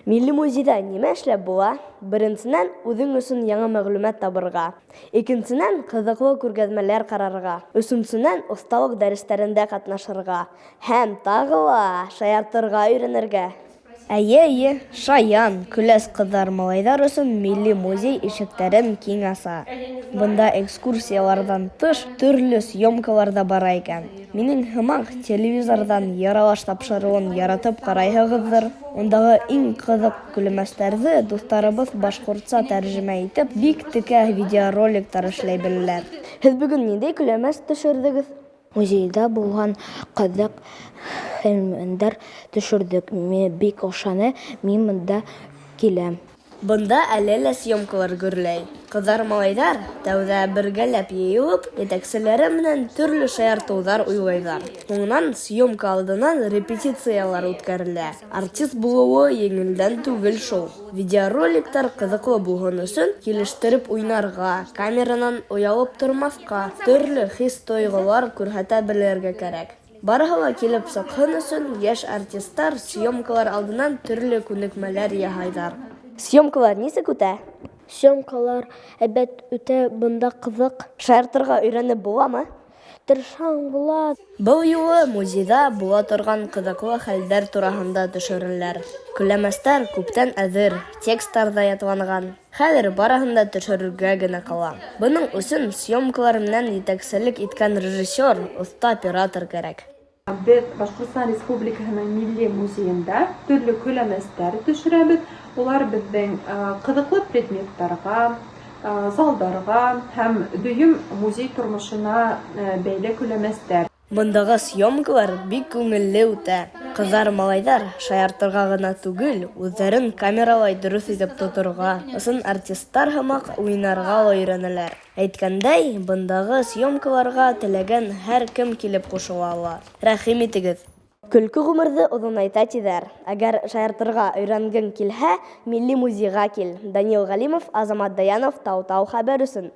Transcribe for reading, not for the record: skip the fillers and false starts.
Милли музейда нимә эшләп була? Беренчедән, үзең өчен яңа мәгълүмат табырга. Икенчедән, кызыклы күргәзмәләр карарга. Өченчедән, осталык дәресләрендә катнашырга. Һәм тагы ла шаяртырга өйрәнергә. Әйе, шаян, көләс кызлар малайлар өчен милли музей ишекләрен киң ача. Бында экскурсиялардан тыш төрле съемкалар да бара икән. Минең һымак телевизордан яралаш тапшыруын яратып карайһығыҙҙыр. Ундагы иң кызык күләмәстәрҙе дуҫтарыбыҙ башҡортса тәржемә итеп бик текә видеороликтар эшләй беләләр. Һеҙ бөгөн ниндәй күләмәс төшөрҙөгөҙ? Музейда булган кызык фильмдар төшөрдөк. Бик ошаны мин монда киләм. Бында әле лә съемкалар гөрләй. Кызлар-малайҙар тәүҙә бергәләп йыйылып, етәкселәре менән төрлө шаяртыуҙар уйлайҙар. Һуңынан съемка алдынан репетициялар үткәрелә. Артист булыуы еңелдән түгел шул. Видеороликтар кызыклы булһын өсөн килештереп уйнарға, камеранан оялып тормаҫҡа, төрлө хис-тойғолар күрһәтә белергә кәрәк. Барыһы ла килеп сыҡһын өсөн йәш артистар съемкалар алдынан төрлө күнекмәләр яһайҙар. Съемкалар нисек үтә? Съемкалар әйбәт үтә, бында кызык. Шаяртырға өйрәнеп буламы? Тырышаң була. Был юлы музейда була торган кызыклы хәлдәр тураһында төшөрөләр. Күләмәстәр күптән әҙер, текстар ҙа ятланған. Хәҙер барыһын да төшөрөргә генә ҡала. Бының өсөн съемкалар менән етәкселек иткән режиссер, оҫта оператор кәрәк. Беҙ Башҡортостан Республикаһының Милли музейында төрлө күләмәстәр төшөрәбеҙ. Улар беҙҙең ҡыҙыҡлы предметтарға, залдарға һәм дөйөм музей тормошона бәйле күләмәстәр. Бындағы съемкалар бик күңелле үтә. Кызлар-малайҙар шаяртырға гына түгел, үҙҙәрен камералай дөрөҫ итеп тоторға, ысын артисттар һымаҡ уйнарға ла өйрәнәләр. Әйткәндәй, бындағы съемкаларға теләгән һәр кем килеп ҡушыла ала. Рәхим итегеҙ. Көлкө ғүмерҙе оҙонайта тиҙәр. Әгәр шаяртырға өйрәнгең килһә, Милли музейға кил. Данил Ғәлимов, Азамат Даянов, Тау-Тау хәбәр өсөн.